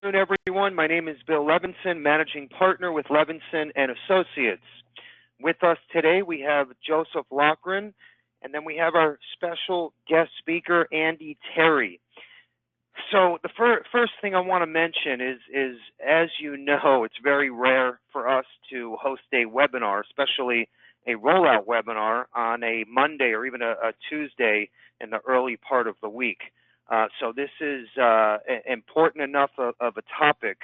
Good afternoon, everyone. My name is Bill Levinson, Managing Partner with Levinson and Associates. With us today, we have Joseph Loughran, and then we have our special guest speaker, Andy Terry. So the first thing I want to mention is, as you know, it's very rare for us to host a webinar, especially a rollout webinar on a Monday or even a Tuesday in the early part of the week. So this is important enough of a topic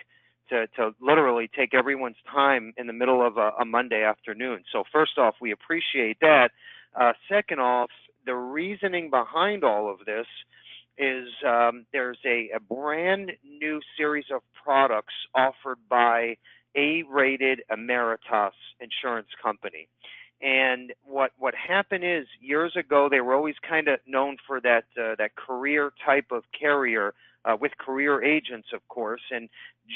to literally take everyone's time in the middle of a Monday afternoon. So first off, we appreciate that. Second off, the reasoning behind all of this is there's a brand new series of products offered by A-rated Emeritus Insurance Company. And what happened is, years ago, they were always kind of known for that career type of carrier with career agents, of course. And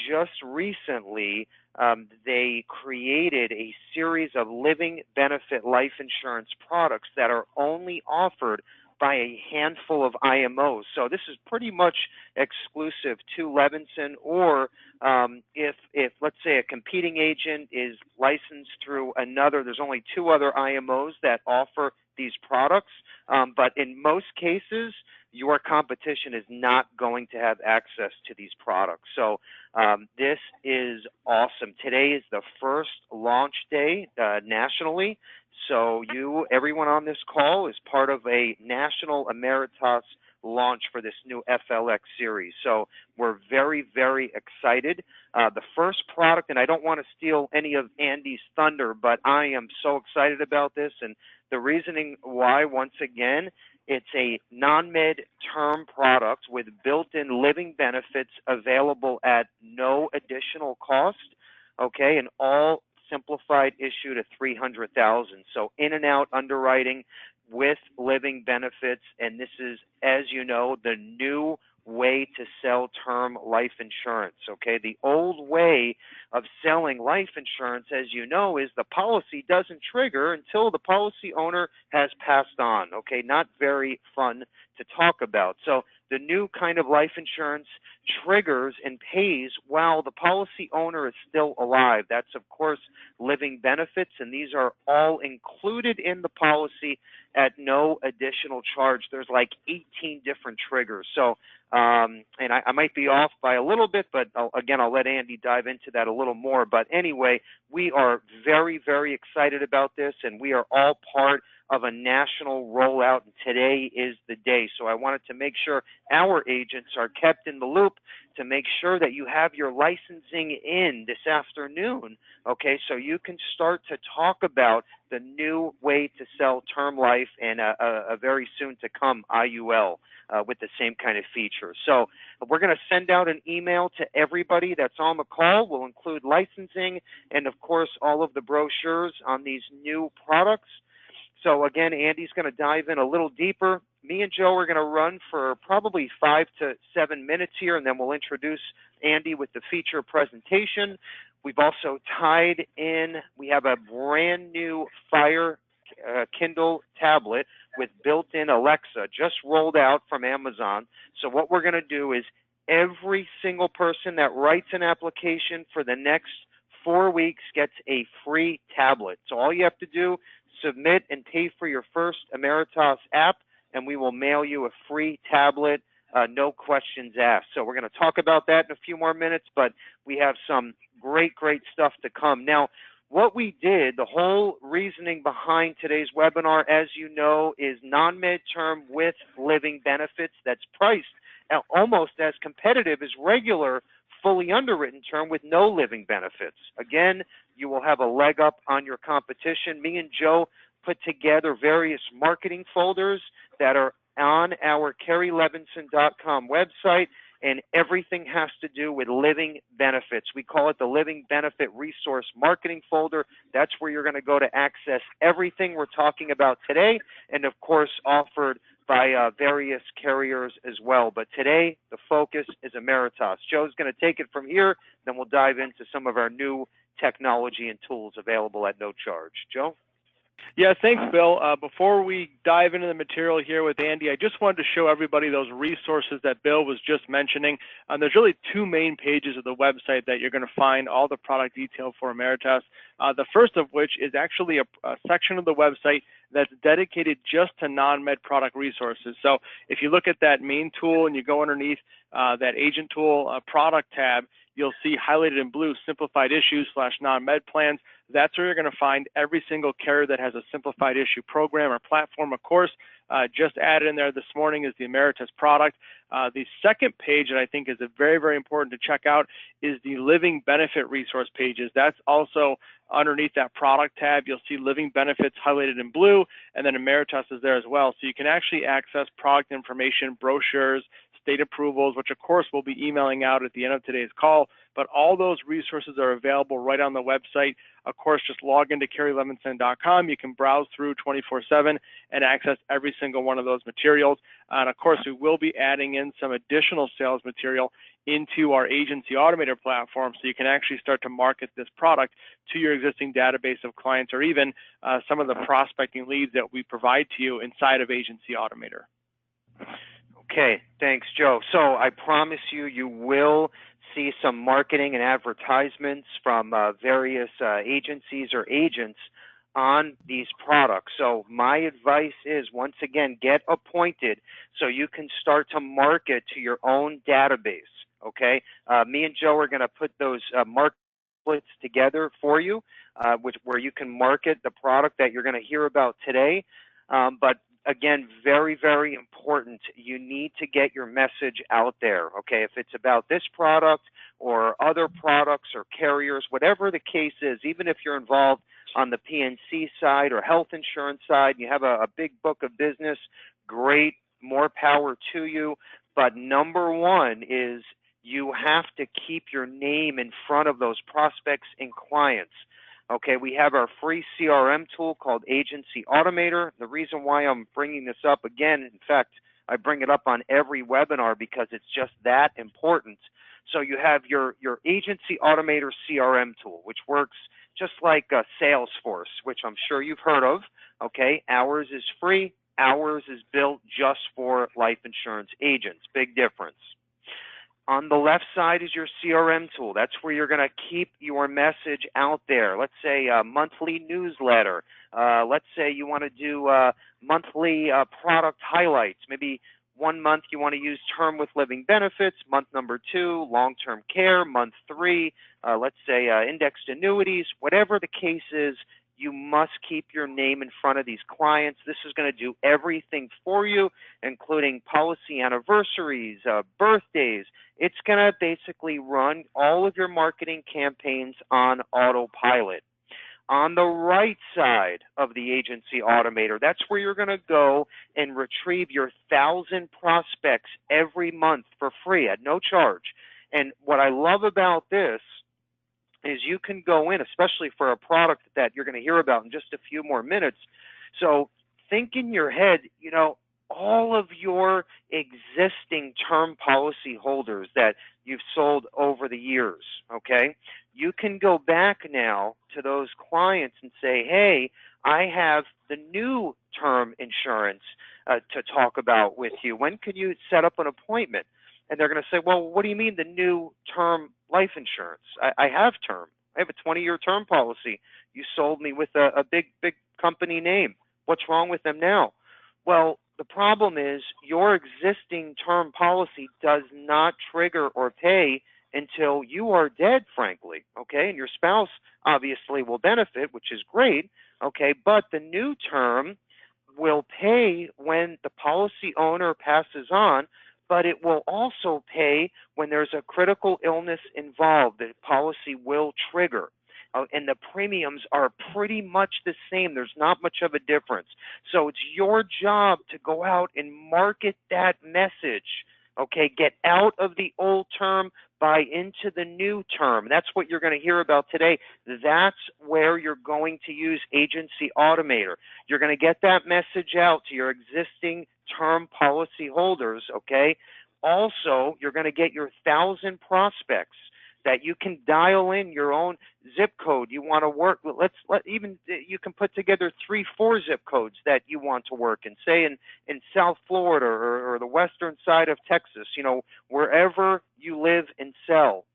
just recently, they created a series of living benefit life insurance products that are only offered by a handful of IMOs. So this is pretty much exclusive to Levinson, or if let's say a competing agent is licensed through another, there's only two other IMOs that offer these products. But in most cases, your competition is not going to have access to these products. So this is awesome. Today is the first launch day nationally. So everyone on this call is part of a national Emeritus launch for this new FLX series. So we're very, very excited. The first product, and I don't want to steal any of Andy's thunder, but I am so excited about this. And the reasoning why, once again, it's a non-med term product with built-in living benefits available at no additional cost, okay, and all simplified issue to $300,000. So in and out underwriting with living benefits, and this is, as you know, the new way to sell term life insurance, okay? The old way of selling life insurance, as you know, is the policy doesn't trigger until the policy owner has passed on, okay? Not very fun to talk about. So the new kind of life insurance triggers and pays while the policy owner is still alive. That's, of course, living benefits, and these are all included in the policy at no additional charge. There's like 18 different triggers. So, and I might be off by a little bit, but again, I'll let Andy dive into that a little more. But anyway, we are very, very excited about this, and we are all part of a national rollout, and today is the day. So I wanted to make sure our agents are kept in the loop to make sure that you have your licensing in this afternoon, okay, so you can start to talk about the new way to sell term life and a very soon to come IUL with the same kind of feature. So we're going to send out an email to everybody that's on the call. We'll include licensing and, of course, all of the brochures on these new products. So again, Andy's going to dive in a little deeper. Me and Joe are going to run for probably 5 to 7 minutes here, and then we'll introduce Andy with the feature presentation. We've also tied in, we have a brand new Fire Kindle tablet with built-in Alexa, just rolled out from Amazon. So what we're going to do is every single person that writes an application for the next 4 weeks gets a free tablet. So all you have to do, submit and pay for your first Emeritus app, and we will mail you a free tablet, no questions asked. So we're going to talk about that in a few more minutes, but we have some great, great stuff to come. Now, what we did, the whole reasoning behind today's webinar, as you know, is non-med term with living benefits that's priced almost as competitive as regular fully underwritten term with no living benefits. Again, you will have a leg up on your competition. Me and Joe put together various marketing folders that are on our kerrylevinson.com website, and everything has to do with living benefits. We call it the Living Benefit Resource Marketing Folder. That's where you're going to go to access everything we're talking about today, and of course offered by various carriers as well. But today, the focus is Emeritus. Joe's going to take it from here, then we'll dive into some of our new technology and tools available at no charge. Joe? Yeah, thanks, Bill. Before we dive into the material here with Andy, I just wanted to show everybody those resources that Bill was just mentioning. There's really two main pages of the website that you're going to find all the product detail for Emeritus. The first of which is actually a section of the website that's dedicated just to non-med product resources. So if you look at that main tool and you go underneath that agent tool product tab, you'll see highlighted in blue simplified issues / non-med plans. That's where you're going to find every single carrier that has a simplified issue program or platform. Of course, just added in there this morning is the Emeritus product. The second page that I think is very, very important to check out is the living benefit resource pages. That's also underneath that product tab. You'll see living benefits highlighted in blue, and then Emeritus is there as well. So you can actually access product information, brochures, state approvals, which of course we'll be emailing out at the end of today's call, but all those resources are available right on the website. Of course, just log into kerrylevinson.com. You can browse through 24/7 and access every single one of those materials. And of course, we will be adding in some additional sales material into our agency automator platform, so you can actually start to market this product to your existing database of clients, or even some of the prospecting leads that we provide to you inside of Agency Automator. Okay, thanks, Joe. So I promise you, you will see some marketing and advertisements from various agencies or agents on these products. So my advice is, once again, get appointed so you can start to market to your own database, okay? Me and Joe are going to put those market splits together for you, where you can market the product that you're going to hear about today. But again, very, very important. You need to get your message out there, okay? If it's about this product or other products or carriers, whatever the case is, even if you're involved on the PNC side or health insurance side, you have a big book of business, great, more power to you. But number one is you have to keep your name in front of those prospects and clients. Okay, we have our free CRM tool called Agency Automator. The reason why I'm bringing this up again, in fact, I bring it up on every webinar because it's just that important. So you have your Agency Automator CRM tool, which works just like Salesforce, which I'm sure you've heard of. Okay, ours is free. Ours is built just for life insurance agents. Big difference. On the left side is your CRM tool. That's where you're going to keep your message out there. Let's say a monthly newsletter. Let's say you want to do monthly product highlights. Maybe 1 month you want to use term with living benefits. Month number 2, long-term care. Month 3, let's say indexed annuities. Whatever the case is, you must keep your name in front of these clients. This is going to do everything for you, including policy anniversaries, birthdays. It's going to basically run all of your marketing campaigns on autopilot. On the right side of the Agency Automator, that's where you're going to go and retrieve your 1,000 prospects every month for free at no charge. And what I love about this is you can go in, especially for a product that you're going to hear about in just a few more minutes. So think in your head, you know, all of your existing term policy holders that you've sold over the years, okay? You can go back now to those clients and say, hey, I have the new term insurance to talk about with you. When could you set up an appointment? And they're going to say, well, what do you mean the new term life insurance? I have term. I have a 20-year term policy. You sold me with a big company name. What's wrong with them now? Well, the problem is your existing term policy does not trigger or pay until you are dead, frankly, okay? And your spouse obviously will benefit, which is great, okay? But the new term will pay when the policy owner passes on, but it will also pay when there's a critical illness involved. The policy will trigger. And the premiums are pretty much the same. There's not much of a difference. So it's your job to go out and market that message, okay? Get out of the old term, buy into the new term. That's what you're going to hear about today. That's where you're going to use Agency Automator. You're going to get that message out to your existing term policy holders, okay? Also, you're going to get your 1,000 prospects. that you can dial in your own zip code you want to work with. You can put together 3-4 zip codes that you want to work in, say in South Florida or the western side of Texas, wherever you live and sell.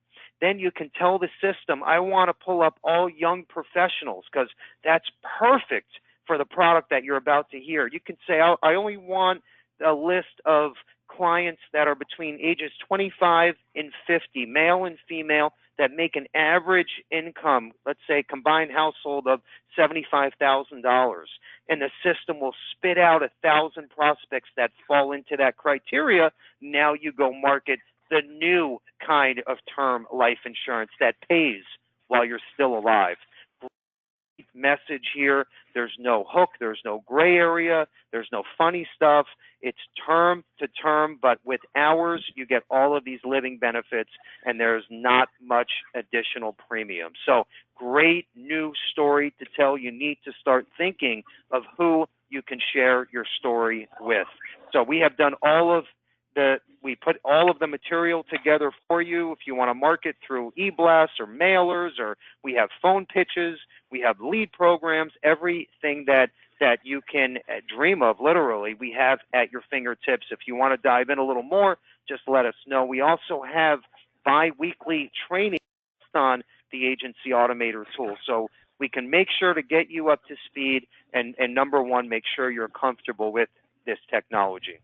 Then you can tell the system, I want to pull up all young professionals, because that's perfect for the product that you're about to hear. You can say, I only want a list of clients that are between ages 25 and 50, male and female, that make an average income, let's say combined household of $75,000. And the system will spit out 1,000 prospects that fall into that criteria. Now you go market the new kind of term life insurance that pays while you're still alive. Message here. There's no hook. There's no gray area. There's no funny stuff. It's term to term, but with hours, you get all of these living benefits, and there's not much additional premium. So great new story to tell. You need to start thinking of who you can share your story with. So we have done we put all of the material together for you. If you want to market through e-blasts or mailers, or we have phone pitches, we have lead programs, everything that you can dream of, literally, we have at your fingertips. If you want to dive in a little more, just let us know. We also have bi-weekly training on the Agency Automator tool. So we can make sure to get you up to speed and number one, make sure you're comfortable with this technology.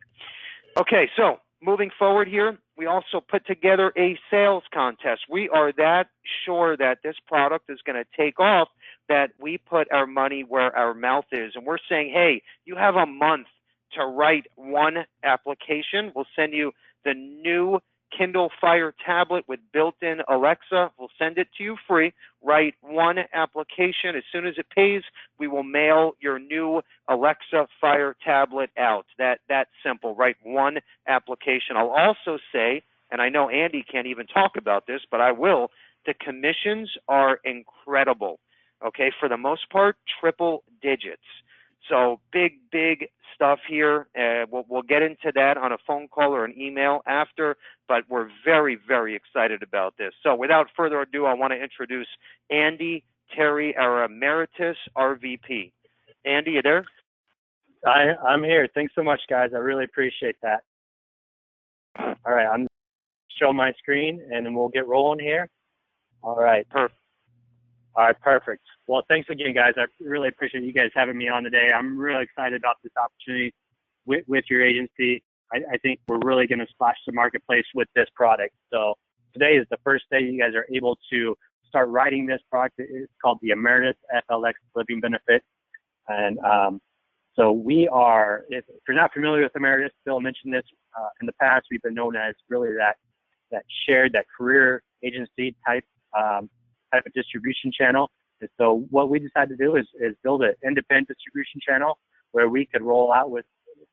Okay, so moving forward here, we also put together a sales contest. We are that sure that this product is going to take off that we put our money where our mouth is. And we're saying, hey, you have a month to write one application. We'll send you the new Kindle Fire tablet with built-in Alexa. We'll send it to you free. Write one application. As soon as it pays, we will mail your new Alexa Fire tablet out. That simple. Write one application. I'll also say, and I know Andy can't even talk about this, but I will, the commissions are incredible. Okay, for the most part, triple digits. So big stuff here. We'll get into that on a phone call or an email after, but we're very, very excited about this. So without further ado, I want to introduce Andy Terry, our Emeritus RVP. Andy, you there? I'm here. Thanks so much, guys. I really appreciate that. All right, I'm show my screen, and then we'll get rolling here. All right. Perfect. All right, perfect. Well, thanks again, guys. I really appreciate you guys having me on today. I'm really excited about this opportunity with your agency. I think we're really going to splash the marketplace with this product. So today is the first day you guys are able to start writing this product. It's called the Emeritus FLX Living Benefit. And so we are, if you're not familiar with Emeritus, Bill mentioned this in the past, we've been known as really that shared, that career agency type of distribution channel. And so what we decided to do is build an independent distribution channel where we could roll out with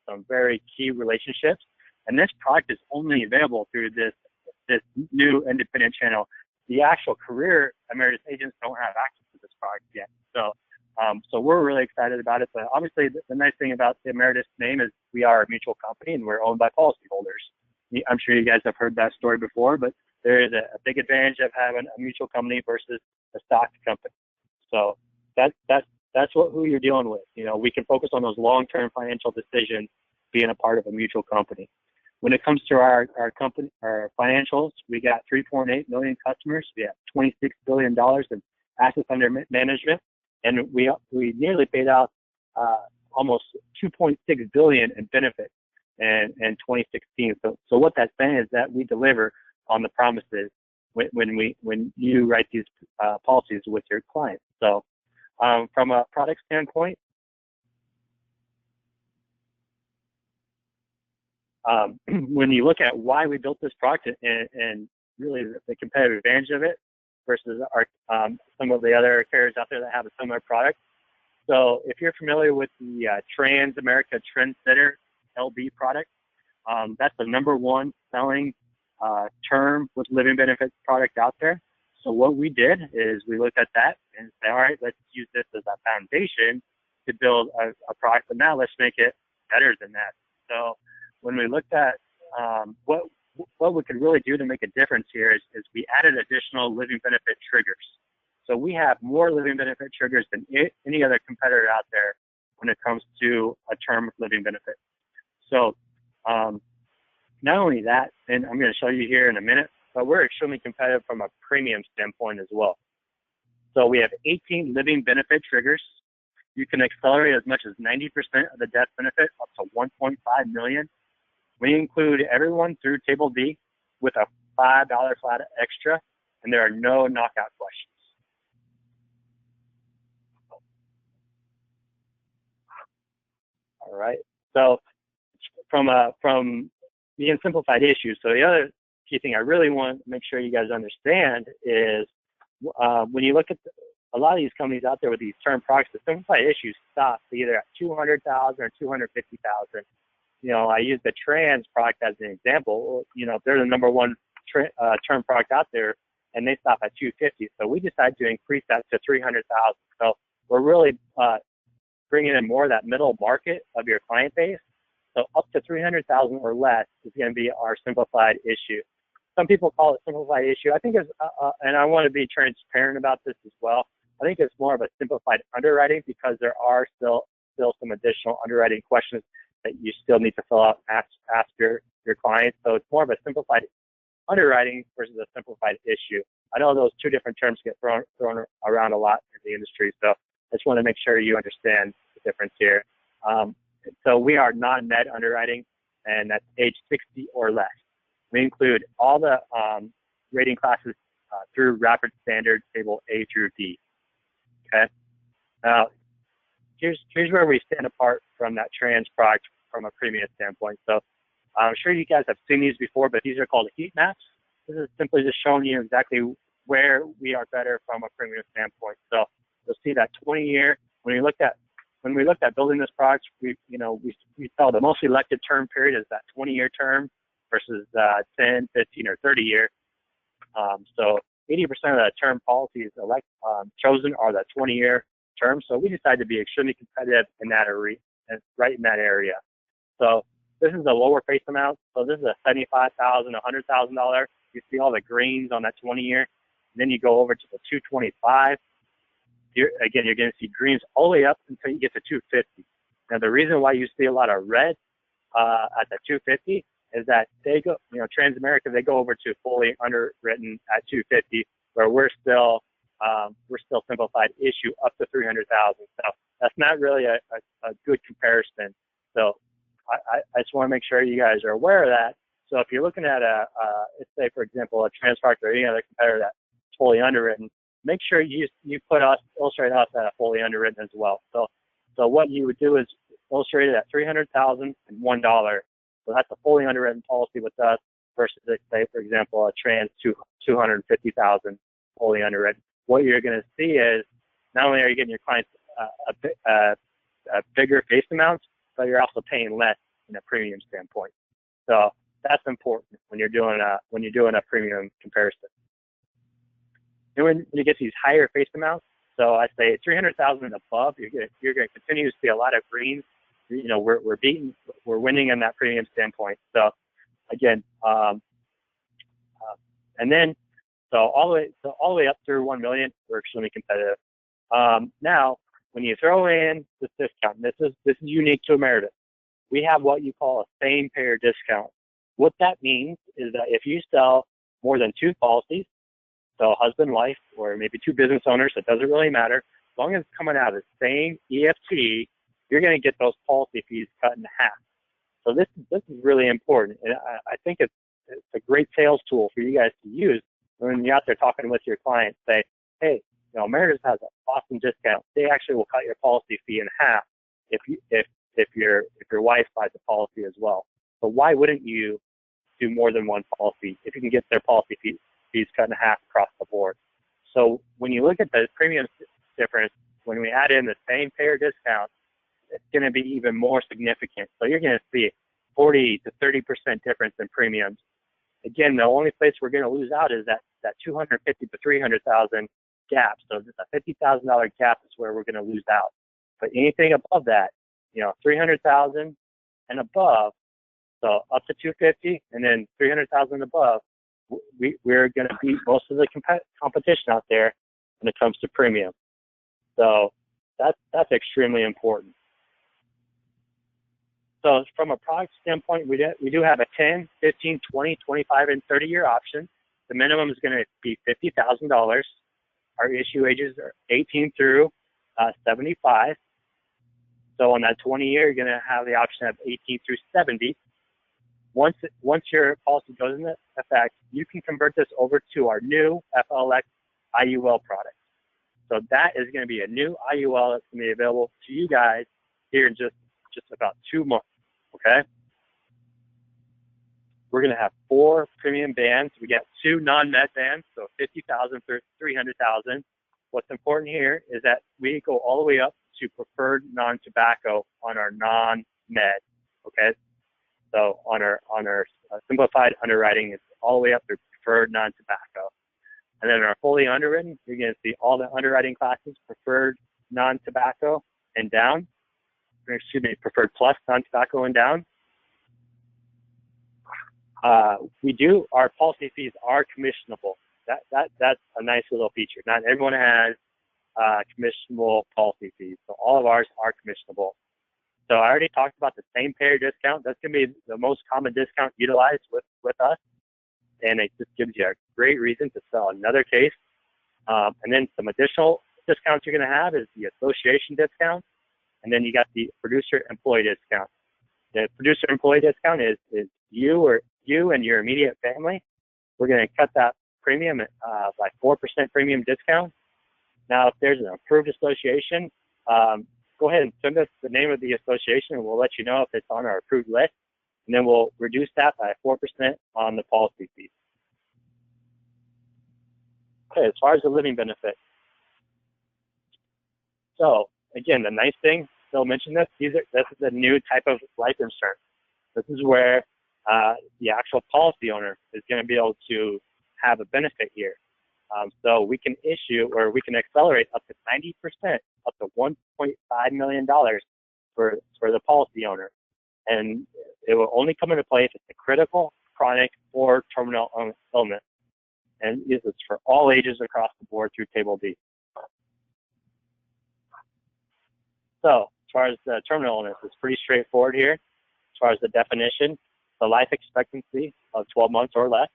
some very key relationships. And this product is only available through this new independent channel. The actual career Emeritus agents don't have access to this product yet. So we're really excited about it. But obviously the nice thing about the Emeritus name is we are a mutual company and we're owned by policyholders. I'm sure you guys have heard that story before, but there is a big advantage of having a mutual company versus a stock company. So that's who you're dealing with. We can focus on those long-term financial decisions being a part of a mutual company. When it comes to our company, our financials, we got 3.8 million customers. We have $26 billion in assets under management, and we nearly paid out almost 2.6 billion in benefits in 2016. So what that's saying is that we deliver on the promises when you write these policies with your clients. So from a product standpoint, when you look at why we built this product and really the competitive advantage of it versus some of the other carriers out there that have a similar product. So if you're familiar with the Trans-America Trendsetter LB product, that's the #1 selling term with living benefits product out there. So what we did is we looked at that and said, all right, let's use this as a foundation to build a product, but now let's make it better than that. So when we looked at what what we could really do to make a difference here is we added additional living benefit triggers. So we have more living benefit triggers than any other competitor out there when it comes to a term living benefit. So not only that, and I'm going to show you here in a minute, but we're extremely competitive from a premium standpoint as well. So we have 18 living benefit triggers. You can accelerate as much as 90% of the death benefit up to 1.5 million. We include everyone through Table D with a $5 flat extra, and there are no knockout questions. All right. So from being simplified issues. So the other key thing I really want to make sure you guys understand is when you look at a lot of these companies out there with these term products, the simplified issues stop either at 200,000 or 250,000. You know, I use the trans product as an example. You know, they're the number one term product out there, and they stop at 250. So we decided to increase that to 300,000. So we're really bringing in more of that middle market of your client base. So up to 300,000 or less is going to be our simplified issue. Some people call it simplified issue. I think it's, and I want to be transparent about this as well. I think it's more of a simplified underwriting because there are still some additional underwriting questions that you still need to fill out and ask your clients. So it's more of a simplified underwriting versus a simplified issue. I know those two different terms get thrown around a lot in the industry, so I just want to make sure you understand the difference here. So we are non-med underwriting, and that's age 60 or less. We include all the rating classes through rapid standard table A through D. Okay. Now, here's where we stand apart from that trans product from a premium standpoint. So I'm sure you guys have seen these before, but these are called heat maps. This is simply just showing you exactly where we are better from a premium standpoint. So you'll see that 20-year. When we looked at building this product, we saw the most elected term period is that 20-year term versus 10, 15, or 30-year. So 80% of the term policies chosen are the 20-year term. So we decided to be extremely competitive in that area, right in that area. So this is the lower face amount. So this is a $75,000, $100,000. You see all the greens on that 20-year. Then you go over to the 225. Again, you're going to see greens all the way up until you get to 250. Now, the reason why you see a lot of red at the 250 is that they go, Transamerica, they go over to fully underwritten at 250, where we're still simplified issue up to 300,000. So that's not really a good comparison. So I just want to make sure you guys are aware of that. So if you're looking at let's say, for example, a Transpark or any other competitor that's fully underwritten, make sure you illustrate us at a fully underwritten as well. So what you would do is illustrate it at $300,000 and $1. So that's a fully underwritten policy with us versus, say, for example, a trans $250,000 fully underwritten. What you're going to see is not only are you getting your clients a bigger face amount, but you're also paying less in a premium standpoint. So that's important when you're doing a premium comparison. And when you get these higher face amounts, so I say 300,000 and above, you're going to continue to see a lot of greens. We're winning in that premium standpoint. So again, and then all the way up through 1 million, we're extremely competitive. Now, when you throw in this discount, this is unique to Emeritus. We have what you call a same payer discount. What that means is that if you sell more than 2 policies, so husband, wife, or maybe 2 business owners, it doesn't really matter. As long as it's coming out of the same EFT, you're going to get those policy fees cut in half. So this is really important, and I think it's a great sales tool for you guys to use when you're out there talking with your clients. Say, hey, Emeritus has an awesome discount. They actually will cut your policy fee in half if your wife buys a policy as well. So why wouldn't you do more than one policy if you can get their policy fees cut in half across the board? So when you look at the premium difference, when we add in the same payer discount, it's going to be even more significant. So you're going to see 40 to 30% difference in premiums. Again, the only place we're going to lose out is that 250 to 300,000 gap. So just a $50,000 gap is where we're going to lose out. But anything above that, 300,000 and above, So up to 250, and then 300,000 above, we're going to beat most of the competition out there when it comes to premium. So that's extremely important. So from a product standpoint, we do have a 10, 15, 20, 25, and 30-year option. The minimum is going to be $50,000. Our issue ages are 18 through 75. So on that 20-year, you're going to have the option of 18 through 70. Once your policy goes into effect, you can convert this over to our new FLX IUL product. So that is going to be a new IUL that's going to be available to you guys here in just about 2 months, okay? We're going to have 4 premium bands. We got 2 non-med bands, so 50,000 through 300,000. What's important here is that we go all the way up to preferred non-tobacco on our non-med, okay? So on our simplified underwriting, it's all the way up to preferred non-tobacco. And then our fully underwritten, you're going to see all the underwriting classes, preferred non-tobacco and down. Preferred plus non-tobacco and down. Our policy fees are commissionable. That's a nice little feature. Not everyone has commissionable policy fees, so all of ours are commissionable. So I already talked about the same payer discount. That's going to be the most common discount utilized with us, and it just gives you a great reason to sell another case. And then some additional discounts you're going to have is the association discount, and then you got the producer-employee discount. The producer-employee discount is you and your immediate family. We're going to cut that premium by 4% premium discount. Now, if there's an approved association, go ahead and send us the name of the association, and we'll let you know if it's on our approved list, and then we'll reduce that by 4% on the policy fee. Okay, as far as the living benefit. So, again, the nice thing, Phil mentioned this, this is a new type of life insurance. This is where the actual policy owner is going to be able to have a benefit here. So we can issue, or we can accelerate up to 90%, up to $1.5 million for the policy owner. And it will only come into play if it's a critical, chronic, or terminal illness. And this is for all ages across the board through Table B. So as far as the terminal illness, it's pretty straightforward here. As far as the definition, the life expectancy of 12 months or less.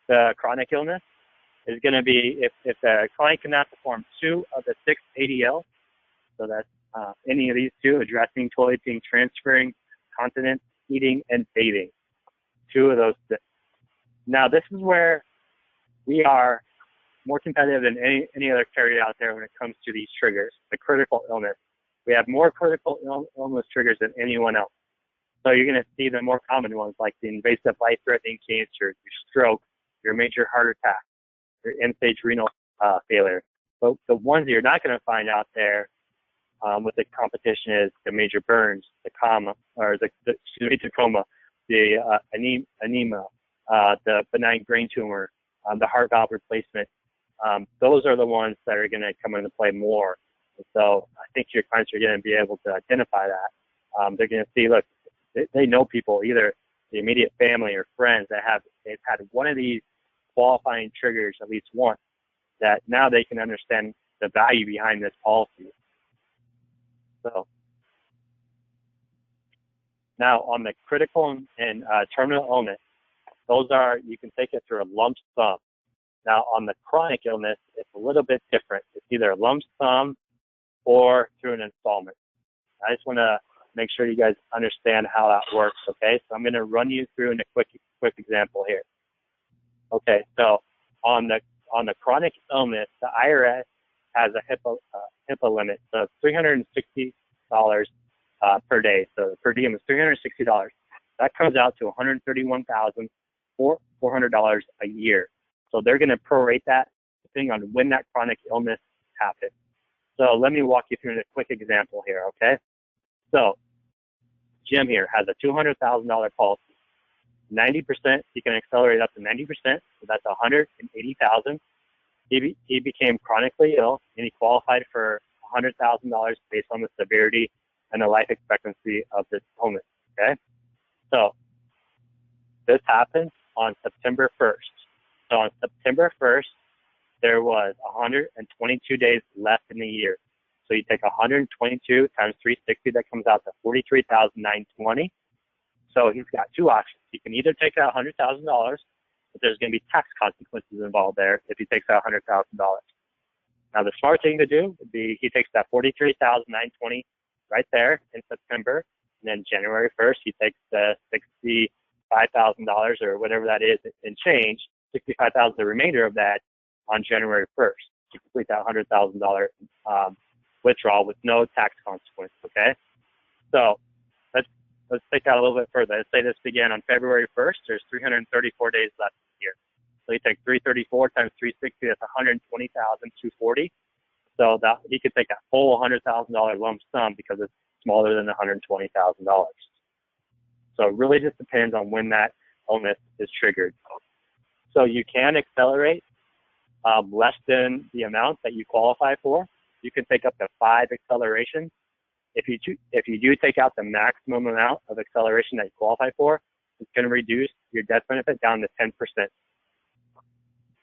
The chronic illness is going to be if the client cannot perform 2 of the 6 ADLs, so that's any of these 2, addressing, toileting, transferring, continence, eating, and bathing. 2 of those 6. Now, this is where we are more competitive than any other carrier out there when it comes to these triggers, the critical illness. We have more critical illness triggers than anyone else. So you're going to see the more common ones like the invasive life-threatening cancer, your stroke, your major heart attack, your end-stage renal failure. But the ones that you're not going to find out there with the competition is the major burns, the coma, or the coma, the anemia, the benign brain tumor, the heart valve replacement. Those are the ones that are going to come into play more. And so I think your clients are going to be able to identify that. They're going to see, look, they know people, either the immediate family or friends that they've had one of these qualifying triggers at least once, that now they can understand the value behind this policy. So now on the critical and terminal illness, those are, you can take it through a lump sum. Now on the chronic illness, it's a little bit different. It's either a lump sum or through an installment. I just want to make sure you guys understand how that works, okay? So I'm going to run you through in a quick example here. Okay, so on the chronic illness, the IRS has a HIPAA limit of $360 per day. So the per diem is $360. That comes out to $131,400 a year. So they're going to prorate that depending on when that chronic illness happens. So let me walk you through a quick example here, okay? So Jim here has a $200,000 policy. 90%, he can accelerate up to 90%, so that's $180,000. He became chronically ill, and he qualified for $100,000 based on the severity and the life expectancy of this illness. Okay, so this happened on September 1st. So on September 1st, there was 122 days left in the year. So you take 122 times 360, that comes out to 43,920. So he's got two options. He can either take out $100,000, but there's going to be tax consequences involved there if he takes out $100,000. Now the smart thing to do would be he takes that 43,920 right there in September, and then January 1st he takes the $65,000 or whatever that is in change, 65,000, the remainder of that on January 1st to complete that $100,000 withdrawal with no tax consequence. Okay, so let's take that a little bit further. Let's say this began on February 1st. There's 334 days left here. So you take 334 times 360, that's 120,240. So that he could take that whole $100,000 lump sum because it's smaller than $120,000. So it really just depends on when that illness is triggered. So you can accelerate less than the amount that you qualify for. You can take up to 5 accelerations. If you do take out the maximum amount of acceleration that you qualify for, it's going to reduce your death benefit down to 10%.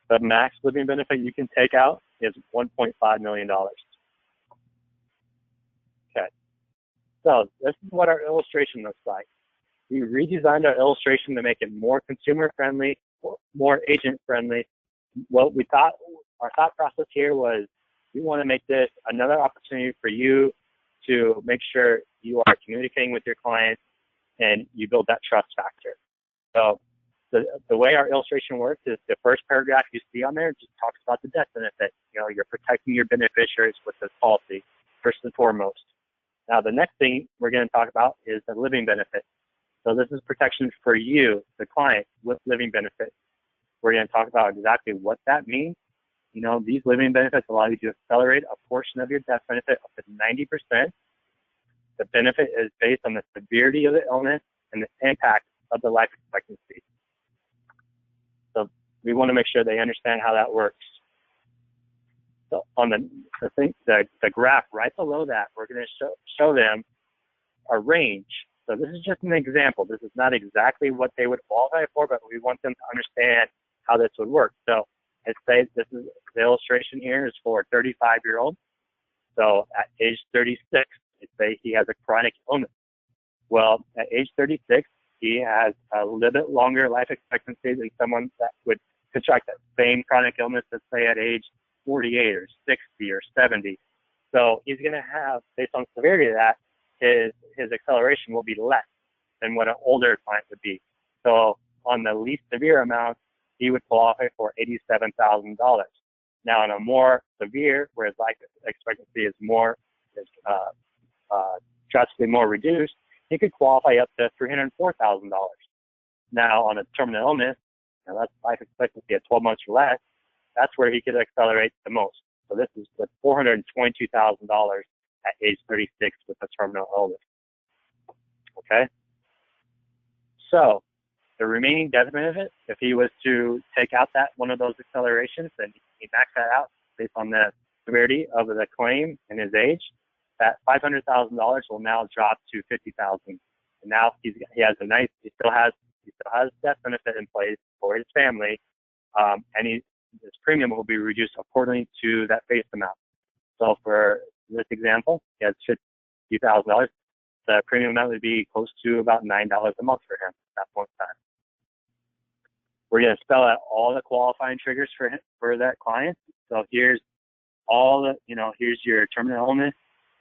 The max living benefit you can take out is $1.5 million. Okay, so this is what our illustration looks like. We redesigned our illustration to make it more consumer friendly, more agent friendly. What we thought, our thought process here was, we want to make this another opportunity for you to make sure you are communicating with your clients and you build that trust factor. So the way our illustration works is the first paragraph you see on there just talks about the death benefit. You know, you're protecting your beneficiaries with this policy, first and foremost. Now, the next thing we're going to talk about is the living benefit. So this is protection for you, the client, with living benefit. We're going to talk about exactly what that means. You know, these living benefits allow you to accelerate a portion of your death benefit up to 90%. The benefit is based on the severity of the illness and the impact of the life expectancy. So we want to make sure they understand how that works. So on the graph right below that, we're going to show them a range. So this is just an example. This is not exactly what they would qualify for, but we want them to understand how this would work. So let's say this is the illustration here is for a 35-year-old. So at age 36, let's say he has a chronic illness. Well, at age 36, he has a little bit longer life expectancy than someone that would contract that same chronic illness, let's say at age 48 or 60 or 70. So he's going to have, based on severity of that, his acceleration will be less than what an older client would be. So on the least severe amount, he would qualify for $87,000. Now, on a more severe, where his life expectancy is drastically more reduced, he could qualify up to $304,000. Now, on a terminal illness, now that's life expectancy at 12 months or less, that's where he could accelerate the most. So this is with $422,000 at age 36 with a terminal illness. Okay? So the remaining death benefit, if he was to take out that one of those accelerations, then he maxed that out based on the severity of the claim and his age, that $500,000 will now drop to $50,000. And now he still has death benefit in place for his family, and his premium will be reduced accordingly to that face amount. So for this example, he has $50,000. The premium amount would be close to about $9 a month for him at that point in time. We're going to spell out all the qualifying triggers for that client. So here's here's your terminal illness,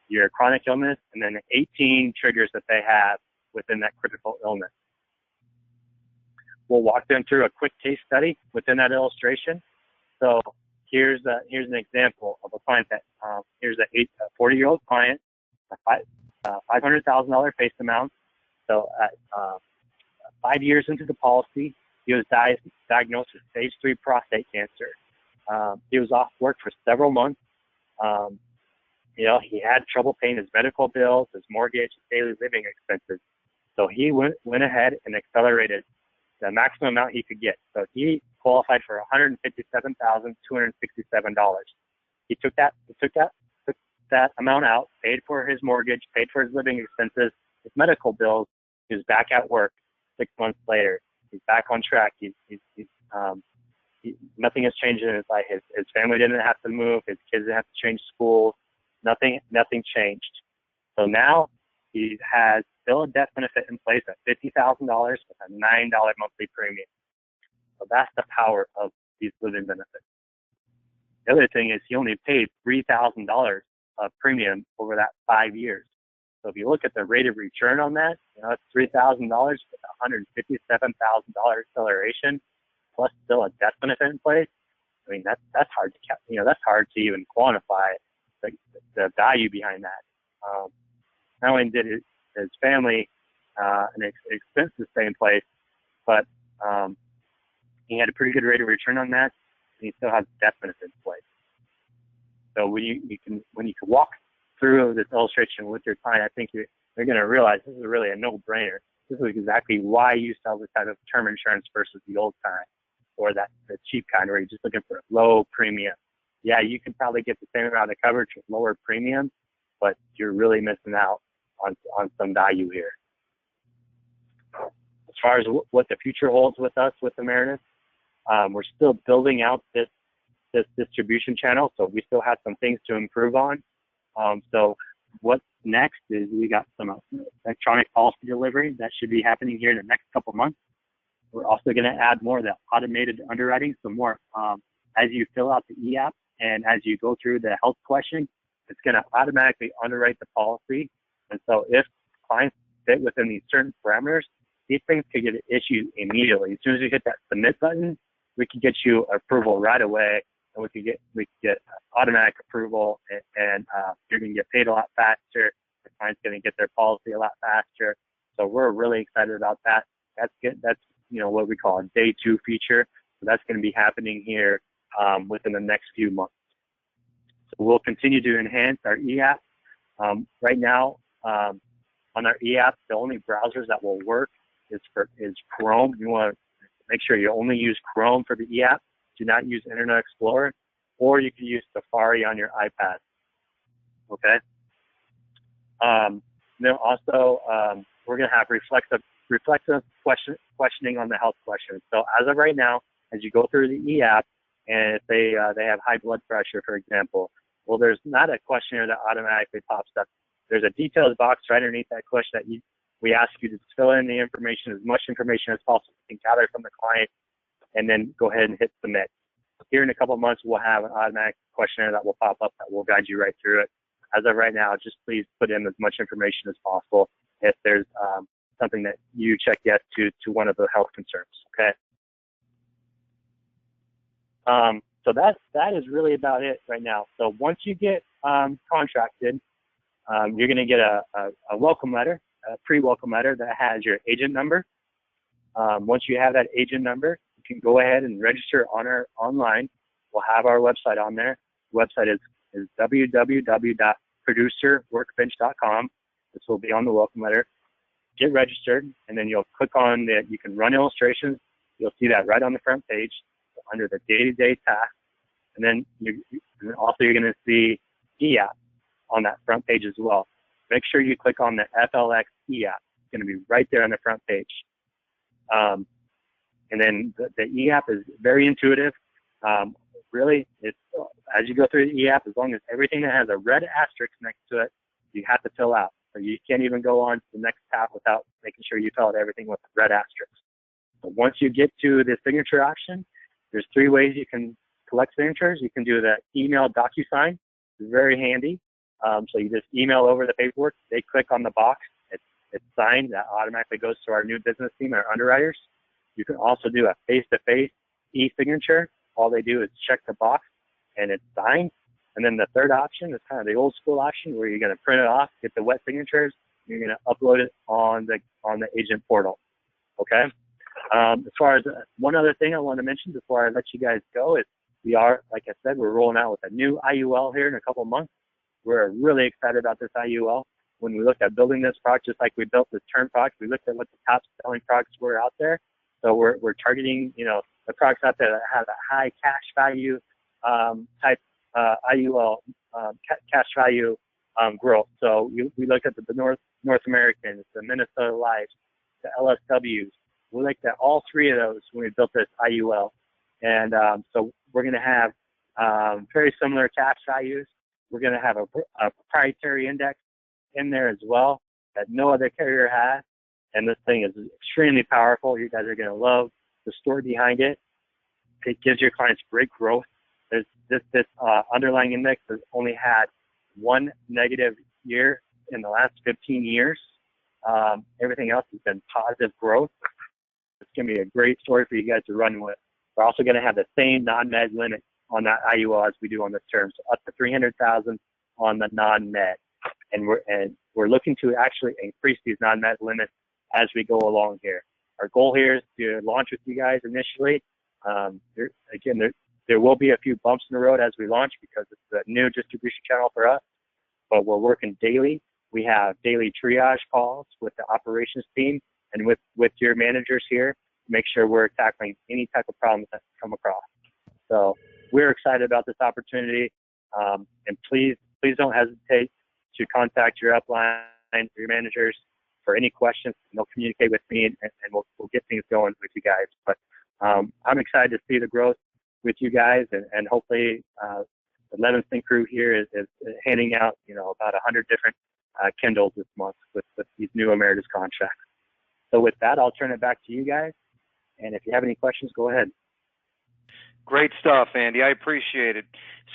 your chronic illness, and then 18 triggers that they have within that critical illness. We'll walk them through a quick case study within that illustration. So here's an example of a client that here's a 40-year-old client, a $500,000 face amount. So at 5 years into the policy, he was diagnosed with stage 3 prostate cancer. He was off work for several months. He had trouble paying his medical bills, his mortgage, his daily living expenses. So he went ahead and accelerated the maximum amount he could get. So he qualified for $157,267. He took that amount out, paid for his mortgage, paid for his living expenses, his medical bills. He was back at work 6 months later. He's back on track. Nothing has changed in his life. His family didn't have to move. His kids didn't have to change schools. Nothing changed. So now he has still a death benefit in place at $50,000 with a $9 monthly premium. So that's the power of these living benefits. The other thing is he only paid $3,000 of premium over that 5 years. So if you look at the rate of return on that, it's $3,000 with $157,000 acceleration, plus still a death benefit in place. I mean, that's hard to that's hard to even quantify the value behind that. Not only did his family and expenses stay in place, but he had a pretty good rate of return on that, and he still has death benefit in place. So when you can walk through this illustration with your client, I think you're going to realize this is really a no-brainer. This is exactly why you sell this type of term insurance versus the old kind, or the cheap kind, where you're just looking for a low premium. Yeah, you can probably get the same amount of coverage with lower premium, but you're really missing out on some value here. As far as what the future holds with us with Ameritas, we're still building out this distribution channel, so we still have some things to improve on. So what's next is we got some electronic policy delivery that should be happening here in the next couple months. We're also going to add more of the automated underwriting, so more as you fill out the e-app and as you go through the health question, it's going to automatically underwrite the policy. And so if clients fit within these certain parameters, these things could get issued immediately. As soon as you hit that submit button, we can get you approval right away, and we could get automatic approval, and you're going to get paid a lot faster. The client's going to get their policy a lot faster. So we're really excited about that. That's good. That's what we call a day 2 feature. So that's going to be happening here within the next few months. So we'll continue to enhance our e-app. Right now, on our e-app, the only browsers that will work is Chrome. You want to make sure you only use Chrome for the e-app. Do not use Internet Explorer, or you can use Safari on your iPad. Okay. Then also, we're going to have reflexive questioning on the health questions. So as of right now, as you go through the e-app, and if they have high blood pressure, for example, well, there's not a questionnaire that automatically pops up. There's a details box right underneath that question that we ask you to fill in the information, as much information as possible you can gather from the client, and then go ahead and hit submit. Here in a couple of months, we'll have an automatic questionnaire that will pop up that will guide you right through it. As of right now, just please put in as much information as possible if there's something that you check yes to one of the health concerns, okay? So that is really about it right now. So once you get contracted, you're going to get a welcome letter, a pre-welcome letter that has your agent number. Once you have that agent number, you can go ahead and register online. We'll have our website on there. The website is www.producerworkbench.com. This will be on the welcome letter. Get registered, and then you'll click on you can run illustrations. You'll see that right on the front page under the day-to-day tasks. And then you're going to see e-app on that front page as well. Make sure you click on the FLX e-app. It's going to be right there on the front page. And then the e-app is very intuitive. Really, it's as you go through the e-app, as long as everything that has a red asterisk next to it, you have to fill out. So you can't even go on to the next tab without making sure you fill out everything with a red asterisk. So once you get to the signature option, there's 3 ways you can collect signatures. You can do the email DocuSign. It's very handy. So you just email over the paperwork. They click on the box. It's signed. That automatically goes to our new business team, our underwriters. You can also do a face-to-face e-signature. All they do is check the box, and it's signed. And then the third option is kind of the old school option where you're going to print it off, get the wet signatures, and you're going to upload it on the agent portal. Okay. As far as one other thing I want to mention before I let you guys go is we are, like I said, we're rolling out with a new IUL here in a couple of months. We're really excited about this IUL. When we looked at building this product, just like we built this term product, we looked at what the top selling products were out there. So we're targeting, the products out there that have a high cash value type IUL cash value growth. So we looked at the North Americans, the Minnesota Lives, the LSWs. We looked at all three of those when we built this IUL. And so we're going to have very similar cash values. We're going to have a proprietary index in there as well that no other carrier has. And this thing is extremely powerful. You guys are going to love the story behind it. It gives your clients great growth. There's this underlying index has only had one negative year in the last 15 years. Everything else has been positive growth. It's going to be a great story for you guys to run with. We're also going to have the same non-med limit on that IUL as we do on this term, so up to $300,000 on the non-med. And we're looking to actually increase these non-med limits as we go along here. Our goal here is to launch with you guys initially. There will be a few bumps in the road as we launch because it's a new distribution channel for us, but we're working daily. We have daily triage calls with the operations team and with your managers here to make sure we're tackling any type of problems that come across. So we're excited about this opportunity, and please don't hesitate to contact your upline, your managers for any questions. And they'll communicate with me, and we'll get things going with you guys. But I'm excited to see the growth with you guys, and hopefully the Levinson crew here is handing out about 100 different Kindles this month with these new Emeritus contracts. So with that, I'll turn it back to you guys. And if you have any questions, go ahead. Great stuff, Andy. I appreciate it.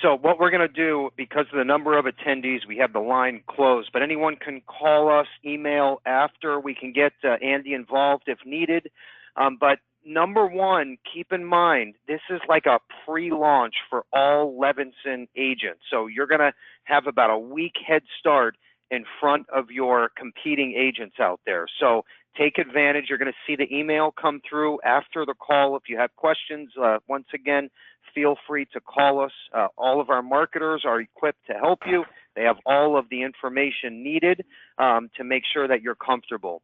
So what we're going to do, because of the number of attendees, we have the line closed, but anyone can call us, email after. We can get Andy involved if needed. But number one, keep in mind, this is like a pre-launch for all Levinson agents. So you're going to have about a week head start in front of your competing agents out there. So take advantage. You're going to see the email come through after the call. If you have questions, once again, feel free to call us. All of our marketers are equipped to help you. They have all of the information needed to make sure that you're comfortable.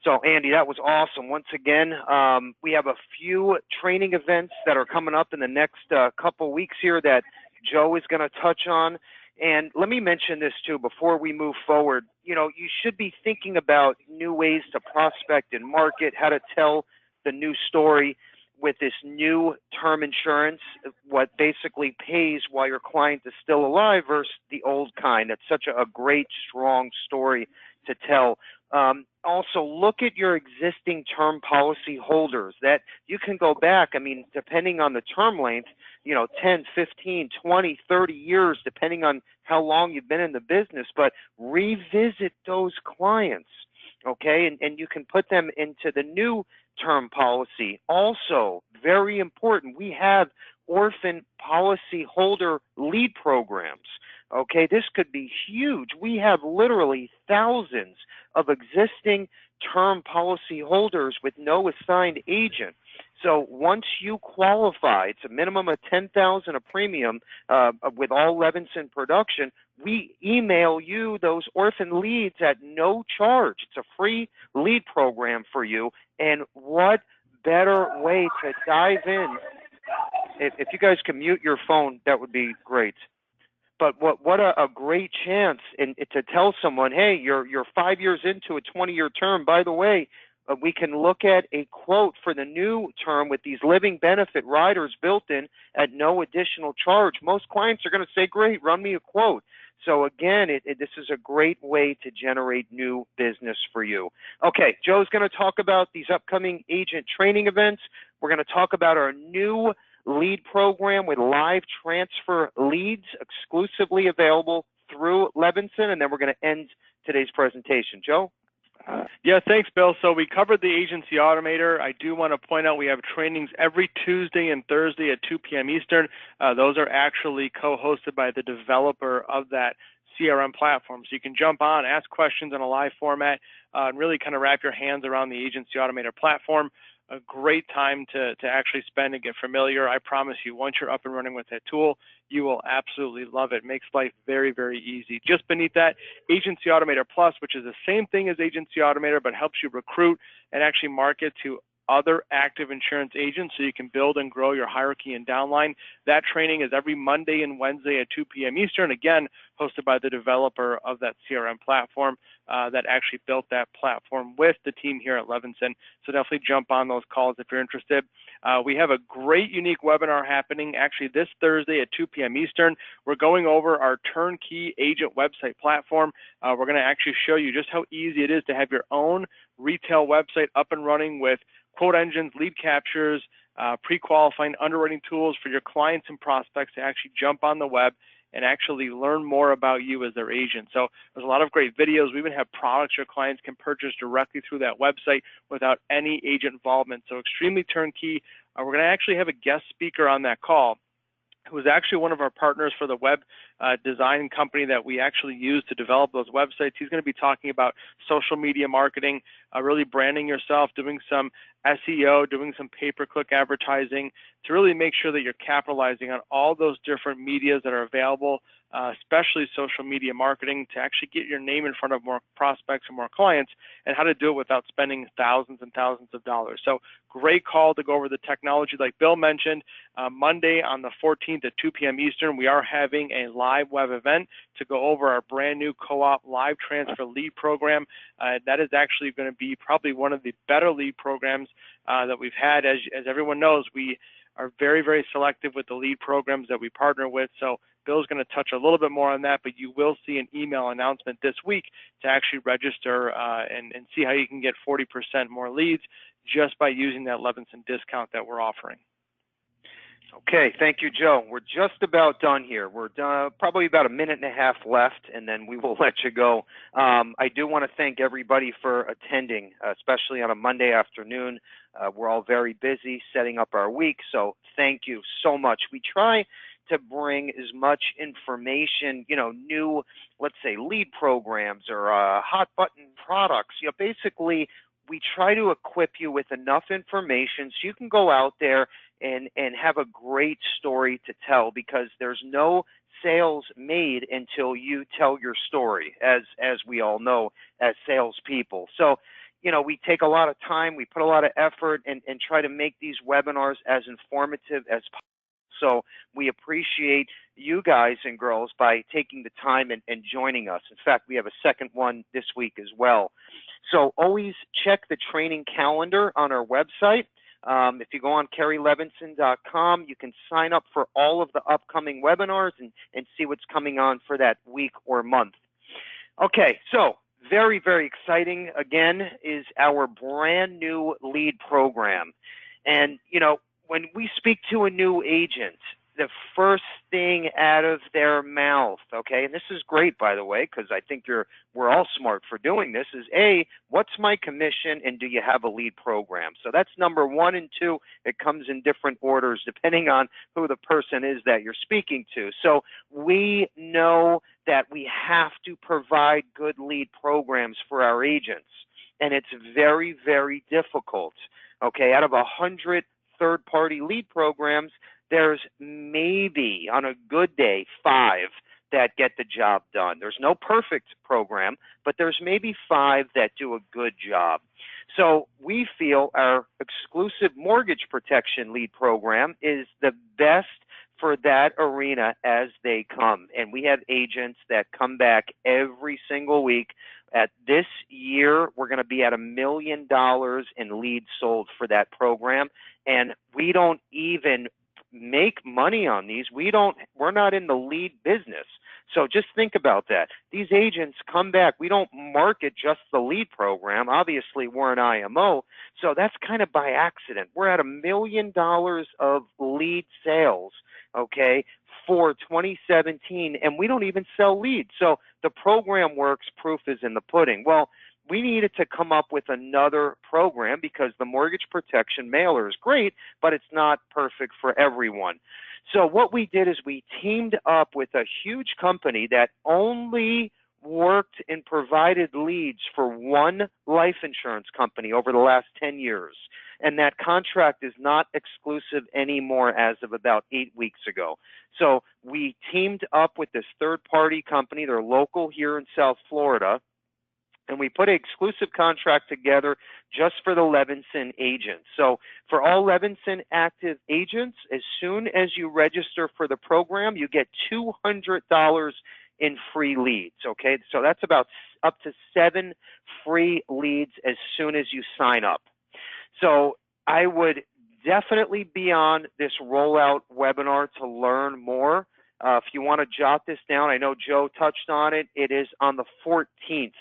So, Andy, that was awesome. Once again, we have a few training events that are coming up in the next couple weeks here that Joe is going to touch on. And let me mention this too before we move forward. You should be thinking about new ways to prospect and market, how to tell the new story with this new term insurance, what basically pays while your client is still alive versus the old kind. That's such a great, strong story to tell. Also, look at your existing term policy holders that you can go back. I mean, depending on the term length, 10, 15, 20, 30 years, depending on how long you've been in the business, but revisit those clients, okay? And you can put them into the new term policy. Also, very important, we have orphan policy holder lead programs. Okay, this could be huge. We have literally thousands of existing term policy holders with no assigned agent. So once you qualify, it's a minimum of $10,000 a premium with all Levinson production. We email you those orphan leads at no charge. It's a free lead program for you. And what better way to dive in? If you guys can mute your phone, that would be great. But what a great chance to tell someone, hey, you're 5 years into a 20-year term. By the way, we can look at a quote for the new term with these living benefit riders built in at no additional charge. Most clients are going to say, great, run me a quote. So again, this is a great way to generate new business for you. Okay, Joe's going to talk about these upcoming agent training events. We're going to talk about our new lead program with live transfer leads exclusively available through Levinson, and then we're going to end today's presentation. Joe? Yeah, thanks, Bill. So we covered the Agency Automator. I do want to point out we have trainings every Tuesday and Thursday at 2 p.m. Eastern. Those are actually co-hosted by the developer of that CRM platform. So you can jump on, ask questions in a live format, and really kind of wrap your hands around the Agency Automator platform. A great time to actually spend and get familiar. I promise you, once you're up and running with that tool, you will absolutely love it. It makes life very, very easy. Just beneath that, Agency Automator Plus, which is the same thing as Agency Automator, but helps you recruit and actually market to other active insurance agents so you can build and grow your hierarchy and downline. That training is every Monday and Wednesday at 2 p.m. Eastern, again, hosted by the developer of that CRM platform that actually built that platform with the team here at Levinson. So definitely jump on those calls if you're interested. We have a great unique webinar happening actually this Thursday at 2 p.m. Eastern. We're going over our turnkey agent website platform. We're going to actually show you just how easy it is to have your own retail website up and running with quote engines, lead captures, pre-qualifying underwriting tools for your clients and prospects to actually jump on the web and actually learn more about you as their agent. So there's a lot of great videos. We even have products your clients can purchase directly through that website without any agent involvement. So extremely turnkey. We're going to actually have a guest speaker on that call who is actually one of our partners for the web design company that we actually use to develop those websites. He's going to be talking about social media marketing, really branding yourself, doing some SEO, doing some pay-per-click advertising to really make sure that you're capitalizing on all those different medias that are available, especially social media marketing, to actually get your name in front of more prospects and more clients, and how to do it without spending thousands and thousands of dollars. So great call to go over the technology. Like Bill mentioned, Monday on the 14th at 2 p.m. Eastern, we are having a live web event to go over our brand new co-op live transfer lead program. That is actually going to be probably one of the better lead programs that we've had. As everyone knows, we are very, very selective with the lead programs that we partner with. So Bill's going to touch a little bit more on that, but you will see an email announcement this week to actually register and see how you can get 40% more leads just by using that Levinson discount that we're offering. Okay, thank you, Joe. We're just about done here. We're probably about a minute and a half left, and then we will let you go. I do want to thank everybody for attending, especially on a Monday afternoon. We're all very busy setting up our week, so thank you so much. We try to bring as much information, new, let's say, lead programs or hot button products. Basically, we try to equip you with enough information so you can go out there and have a great story to tell, because there's no sales made until you tell your story, as we all know as salespeople. So, we take a lot of time, we put a lot of effort and try to make these webinars as informative as possible. So we appreciate you guys and girls by taking the time and joining us. In fact, we have a second one this week as well. So always check the training calendar on our website. If you go on kerrylevinson.com, you can sign up for all of the upcoming webinars and see what's coming on for that week or month. Okay, so very, very exciting, again, is our brand new lead program. And, when we speak to a new agent, the first thing out of their mouth, okay, and this is great, by the way, because I think we're all smart for doing this, is A, what's my commission, and do you have a lead program? So that's number 1 and 2. It comes in different orders depending on who the person is that you're speaking to. So we know that we have to provide good lead programs for our agents, and it's very, very difficult. Okay, out of 100 third-party lead programs, there's maybe, on a good day, 5 that get the job done. There's no perfect program, but there's maybe 5 that do a good job. So we feel our exclusive mortgage protection lead program is the best for that arena as they come. And we have agents that come back every single week. At this year, we're going to be at $1 million in leads sold for that program. And we don't even make money on these. We're not in the lead business. So just think about that. These agents come back. We don't market just the lead program. Obviously, we're an IMO. So that's kind of by accident. We're at $1 million of lead sales, okay, for 2017, and we don't even sell leads. So the program works, proof is in the pudding. Well, we needed to come up with another program because the mortgage protection mailer is great, but it's not perfect for everyone. So what we did is we teamed up with a huge company that only worked and provided leads for one life insurance company over the last 10 years. And that contract is not exclusive anymore as of about 8 weeks ago. So we teamed up with this third-party company. They're local here in South Florida. And we put an exclusive contract together just for the Levinson agents. So for all Levinson active agents, as soon as you register for the program, you get $200 in free leads, okay? So that's about up to 7 free leads as soon as you sign up. So I would definitely be on this rollout webinar to learn more. If you want to jot this down, I know Joe touched on it. It is on the 14th.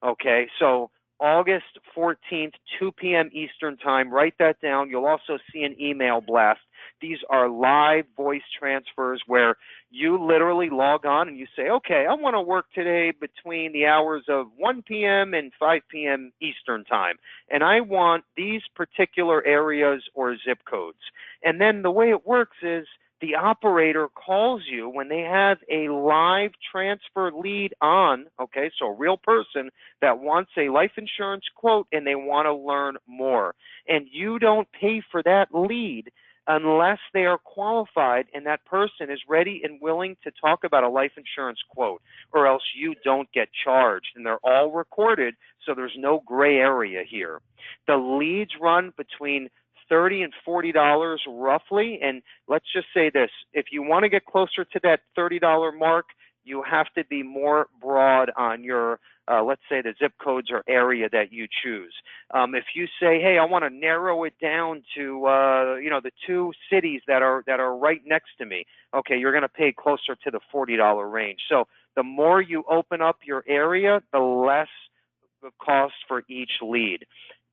Okay, so August 14th, 2 p.m. Eastern Time. Write that down. You'll also see an email blast. These are live voice transfers where you literally log on and you say, okay, I want to work today between the hours of 1 p.m. and 5 p.m. Eastern Time, and I want these particular areas or zip codes. And then the way it works is the operator calls you when they have a live transfer lead on, okay, so a real person that wants a life insurance quote and they want to learn more. And you don't pay for that lead unless they are qualified and that person is ready and willing to talk about a life insurance quote, or else you don't get charged. And they're all recorded, so there's no gray area here. The leads run between $30 and $40 roughly, and let's just say this, if you want to get closer to that $30 mark, you have to be more broad on your, let's say the zip codes or area that you choose. If you say, hey, I want to narrow it down to, the 2 cities that are right next to me, okay, you're going to pay closer to the $40 range. So the more you open up your area, the less the cost for each lead.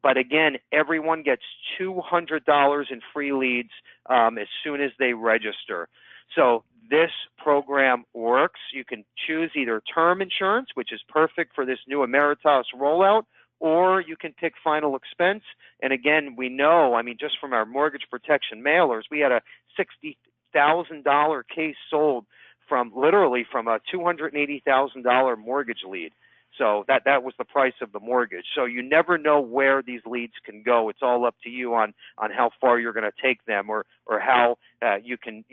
But again, everyone gets $200 in free leads as soon as they register. So this program works. You can choose either term insurance, which is perfect for this new Emeritus rollout, or you can pick final expense. And again, we know, I mean, just from our mortgage protection mailers, we had a $60,000 case sold from literally from a $280,000 mortgage lead. So that was the price of the mortgage. So you never know where these leads can go. It's all up to you on how far you're going to take them, or how you can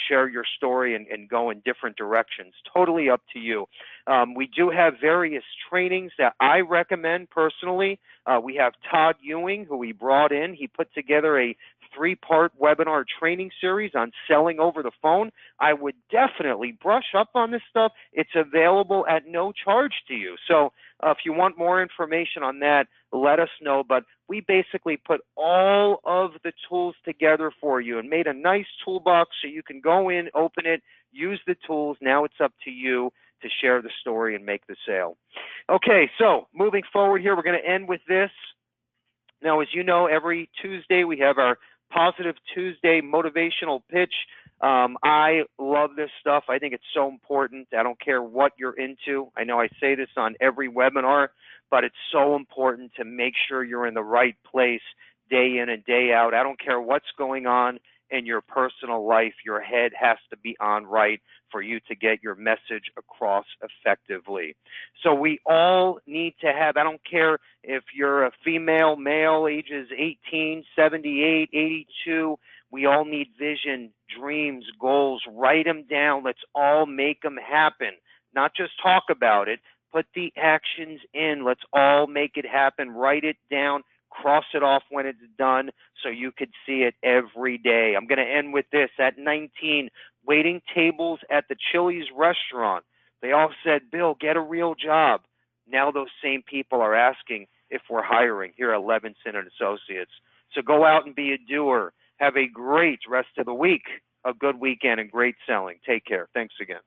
share your story and go in different directions. Totally up to you. We do have various trainings that I recommend personally. We have Todd Ewing, who we brought in. He put together a 3-part webinar training series on selling over the phone. I would definitely brush up on this stuff. It's available at no charge to you. So if you want more information on that, let us know. But we basically put all of the tools together for you and made a nice toolbox so you can go in, open it, use the tools. Now it's up to you to share the story and make the sale. Okay, so moving forward here, we're going to end with this. Now, as you know, every Tuesday we have our Positive Tuesday motivational pitch. I love this stuff. I think it's so important. I don't care what you're into. I know I say this on every webinar, but it's so important to make sure you're in the right place day in and day out. I don't care what's going on in your personal life. Your head has to be on right for you to get your message across effectively. So we all need to have, I don't care if you're a female, male, ages 18, 78, 82, we all need vision, dreams, goals. Write them down. Let's all make them happen. Not just talk about it. Put the actions in. Let's all make it happen. Write it down. Cross it off when it's done so you could see it every day. I'm going to end with this. At 19, waiting tables at the Chili's restaurant. They all said, Bill, get a real job. Now those same people are asking if we're hiring here at Levinson and Associates. So go out and be a doer. Have a great rest of the week, a good weekend, and great selling. Take care. Thanks again.